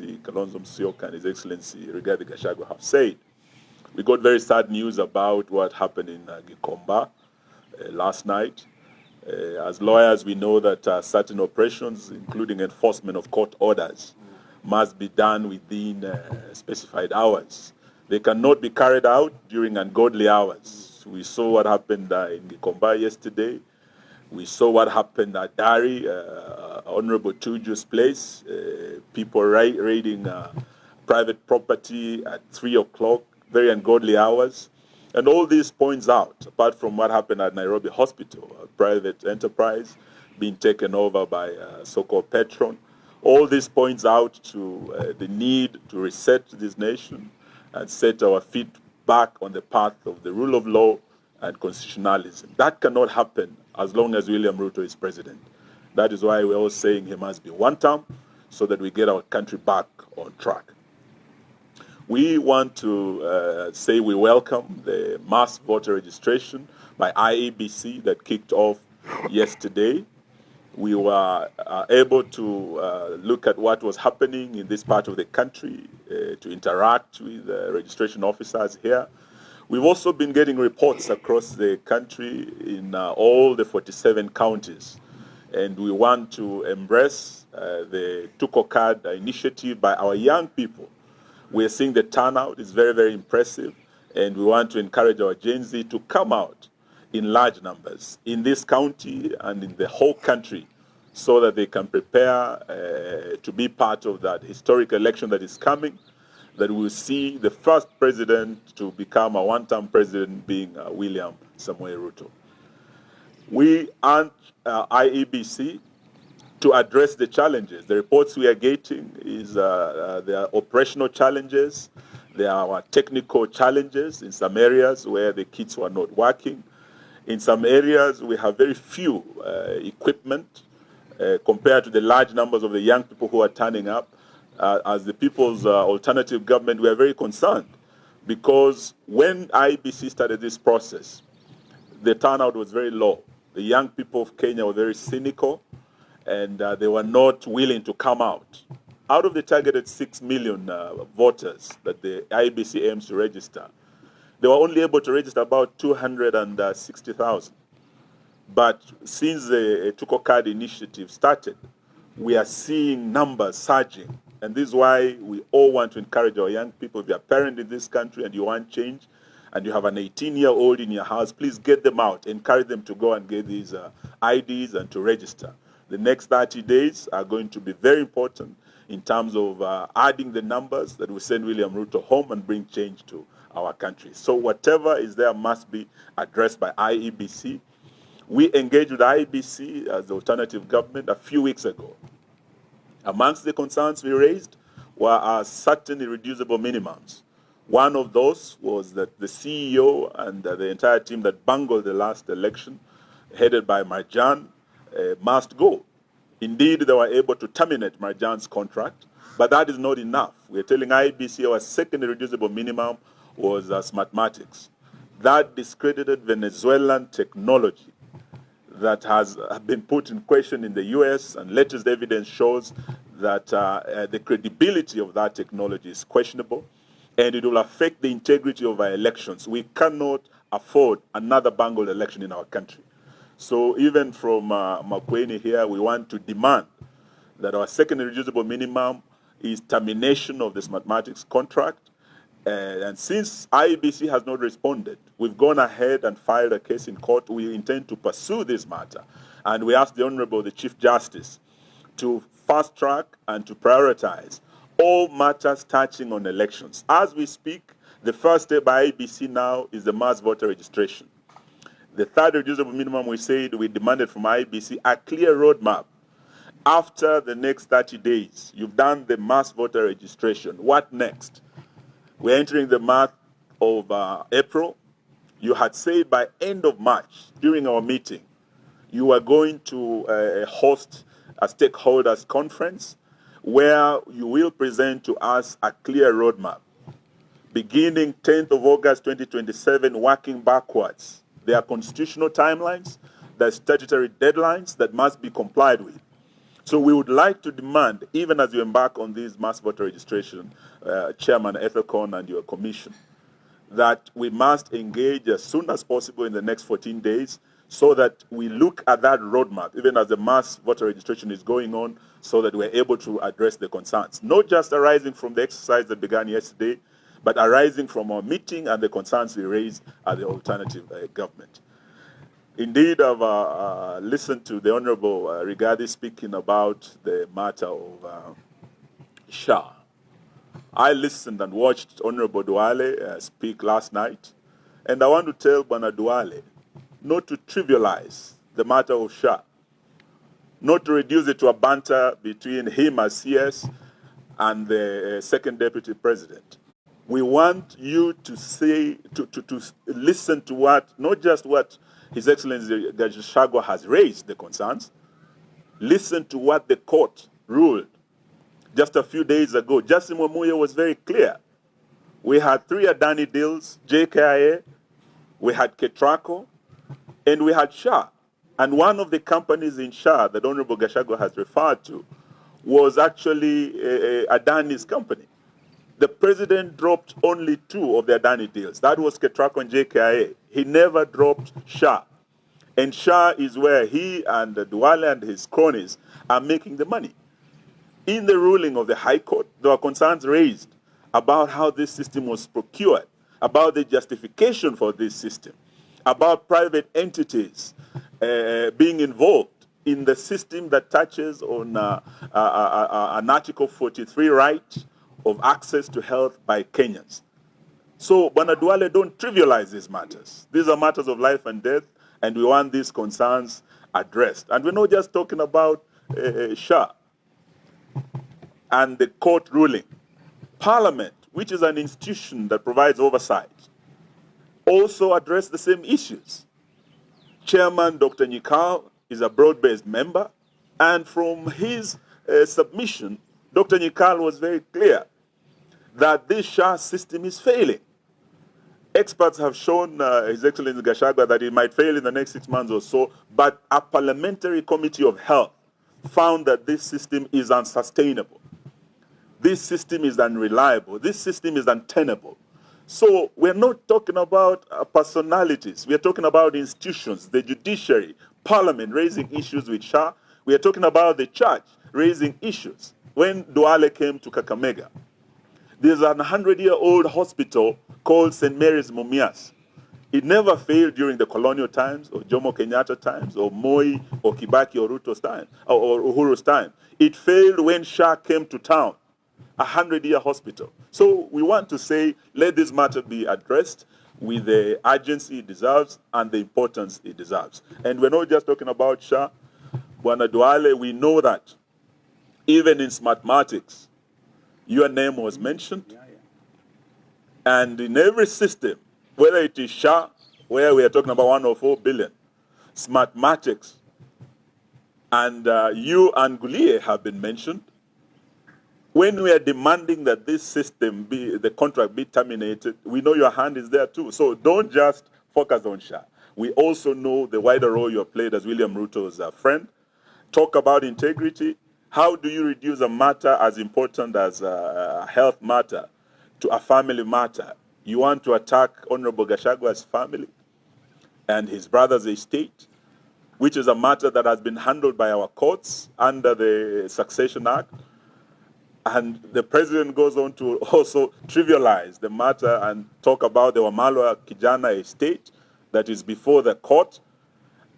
Excellency Kalonzo Musyoka and His Excellency Rigathi Gachagua have said. We got very sad news about what happened in Gikomba last night. As lawyers, we know that certain operations, including enforcement of court orders, must be done within specified hours. They cannot be carried out during ungodly hours. We saw what happened in Gikomba yesterday. We saw what happened at Dari, Honorable Tuju's place, people raiding private property at 3 o'clock, very ungodly hours. And all this points out, apart from what happened at Nairobi Hospital, a private enterprise being taken over by a so-called patron, all this points out to the need to reset this nation and set our feet back on the path of the rule of law and constitutionalism. That cannot happen as long as William Ruto is president. That is why we're all saying he must be one term so that we get our country back on track. We want to say we welcome the mass voter registration by IEBC that kicked off yesterday. We were able to look at what was happening in this part of the country, to interact with registration officers here. We've also been getting reports across the country in all the 47 counties. And we want to embrace the Tuko Card initiative by our young people. We're seeing the turnout is very, very impressive. And we want to encourage our Gen Z to come out in large numbers in this county and in the whole country so that they can prepare to be part of that historic election that is coming, that will see the first president to become a one-term president being William Samoei Ruto. We urge IEBC to address the challenges. The reports we are getting is there are operational challenges, there are technical challenges in some areas where the kits were not working. In some areas, we have very few equipment compared to the large numbers of the young people who are turning up. As the People's Alternative Government, we are very concerned because when IEBC started this process, the turnout was very low. The young people of Kenya were very cynical and they were not willing to come out. Out of the targeted 6 million voters that the IEBC aims to register, they were only able to register about 260,000. But since the Tuko Card initiative started, we are seeing numbers surging. And this is why we all want to encourage our young people. If you're a parent in this country and you want change, and you have an 18-year-old in your house, please get them out. Encourage them to go and get these IDs and to register. The next 30 days are going to be very important in terms of adding the numbers that will send William Ruto home and bring change to our country. So whatever is there must be addressed by IEBC. We engaged with IEBC as the alternative government a few weeks ago. Amongst the concerns we raised were certain irreducible minimums. One of those was that the CEO and the entire team that bungled the last election, headed by Marjan, must go. Indeed, they were able to terminate Marjan's contract, but that is not enough. We're telling IEBC our second irreducible minimum was SMARTIMATIC. That discredited Venezuelan technology that has been put in question in the US, and latest evidence shows that the credibility of that technology is questionable, and it will affect the integrity of our elections. We cannot afford another bungled election in our country. So even from Makueni here, we want to demand that our second irreducible minimum is termination of the SMARTIMATIC contract. And since IEBC has not responded, we've gone ahead and filed a case in court. We intend to pursue this matter. And we ask the Honorable, the Chief Justice, to fast track and to prioritize all matters touching on elections. As we speak, the first step by IEBC now is the mass voter registration. The third reducible minimum, we said we demanded from IEBC a clear roadmap. After the next 30 days, you've done the mass voter registration. What next? We're entering the month of April. You had said by end of March, during our meeting, you are going to host a stakeholders conference where you will present to us a clear roadmap. Beginning 10th of August 2027, working backwards. There are constitutional timelines, there are statutory deadlines that must be complied with. So we would like to demand, even as you embark on this mass voter registration, Chairman Ethicon and your commission, that we must engage as soon as possible in the next 14 days so that we look at that roadmap, even as the mass voter registration is going on, so that we're able to address the concerns, not just arising from the exercise that began yesterday, but arising from our meeting and the concerns we raised at the alternative government. Indeed, I've listened to the Honorable Rigathi speaking about the matter of SHA. I listened and watched Honorable Duale speak last night, and I want to tell Bwana Duale not to trivialize the matter of SHA, not to reduce it to a banter between him as CS and the second deputy president. We want you to say, to listen to what, not just what His Excellency Gachagua has raised the concerns, listen to what the court ruled just a few days ago. Justin Wamuya was very clear. We had 3 Adani deals, JKIA, we had Ketraco, and we had SHA. And one of the companies in SHA that Honorable Gachagua has referred to was actually Adani's company. The president dropped only 2 of the Adani deals. That was Ketraco and JKIA. He never dropped SHA. And SHA is where he and Duale and his cronies are making the money. In the ruling of the High Court, there were concerns raised about how this system was procured, about the justification for this system, about private entities being involved in the system that touches on an Article 43 right of access to health by Kenyans. So, Bwana Duale, don't trivialize these matters. These are matters of life and death, and we want these concerns addressed. And we're not just talking about SHA and the court ruling. Parliament, which is an institution that provides oversight, also address the same issues. Chairman Dr. Nyikal is a broad-based member, and from his submission, Dr. Nyikal was very clear that this SHA system is failing. Experts have shown His Excellency Gachagua that it might fail in the next 6 months or so, but a parliamentary committee of health found that this system is unsustainable. This system is unreliable. This system is untenable. So we're not talking about personalities. We're talking about institutions, the judiciary, parliament raising issues with SHA. We are talking about the church raising issues. When Duale came to Kakamega, there's an 100-year-old hospital called St. Mary's Mumias. It never failed during the colonial times, or Jomo Kenyatta times, or Moi, or Kibaki, or Ruto's time, or Uhuru's time. It failed when SHA came to town, a 100-year hospital. So we want to say, let this matter be addressed with the urgency it deserves and the importance it deserves. And we're not just talking about SHA. Bwana Duale, we know that even in SMARTIMATIC, your name was mentioned. And in every system, whether it is SHA, where we are talking about 104 billion, SMARTIMATIC, and you and Gulie have been mentioned. When we are demanding that this system the contract be terminated, we know your hand is there too. So don't just focus on SHA. We also know the wider role you have played as William Ruto's friend. Talk about integrity. How do you reduce a matter as important as a health matter to a family matter? You want to attack Honorable Gachagua's family and his brother's estate, which is a matter that has been handled by our courts under the Succession Act. And the president goes on to also trivialize the matter and talk about the Wamalwa Kijana estate that is before the court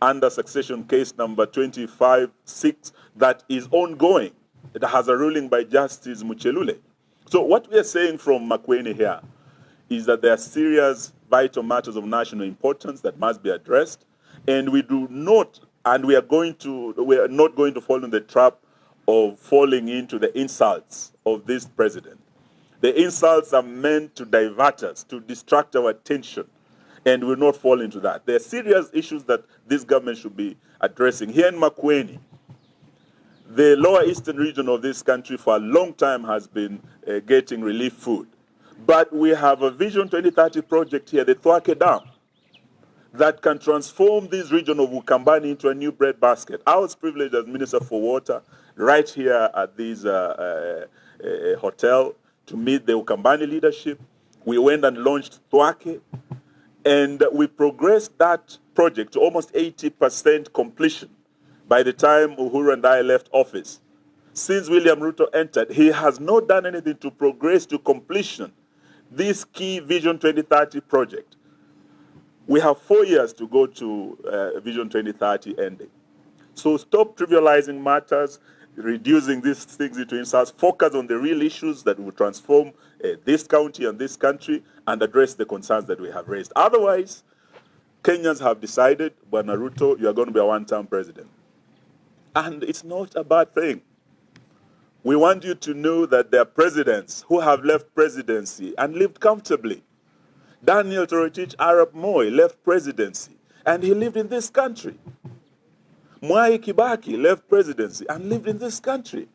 under succession case number 25-6 that is ongoing. It has a ruling by Justice Muchelule. So what we are saying from Makueni here is that there are serious vital matters of national importance that must be addressed, and we are not going to fall in the trap of falling into the insults of this president. The insults are meant to divert us, to distract our attention, and will not fall into that. There are serious issues that this government should be addressing. Here in Makueni, the lower eastern region of this country for a long time has been getting relief food. But we have a Vision 2030 project here, the Thwake Dam, that can transform this region of Ukambani into a new breadbasket. I was privileged as Minister for Water right here at this hotel to meet the Ukambani leadership. We went and launched Twake, and we progressed that project to almost 80% completion by the time Uhuru and I left office. Since William Ruto entered, he has not done anything to progress to completion this key Vision 2030 project. We have 4 years to go to Vision 2030 ending. So stop trivializing matters, reducing these things into insults, focus on the real issues that will transform this county and this country and address the concerns that we have raised. Otherwise, Kenyans have decided, Bwana Ruto, you are going to be a one-term president. And it's not a bad thing. We want you to know that there are presidents who have left presidency and lived comfortably. Daniel Toroitich Arap Moi left presidency and he lived in this country. Mwai Kibaki left presidency and lived in this country.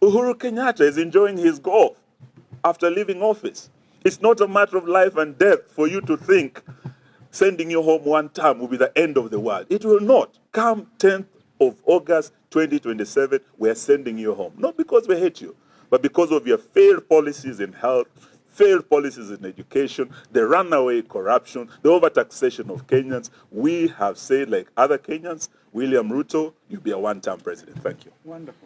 Uhuru Kenyatta is enjoying his golf after leaving office. It's not a matter of life and death for you to think sending you home one term will be the end of the world. It will not. Come 10th of August 2027, we are sending you home. Not because we hate you, but because of your failed policies in health, failed policies in education, the runaway corruption, the overtaxation of Kenyans. We have said, like other Kenyans, William Ruto, you'll be a one-term president. Thank you. Wonderful.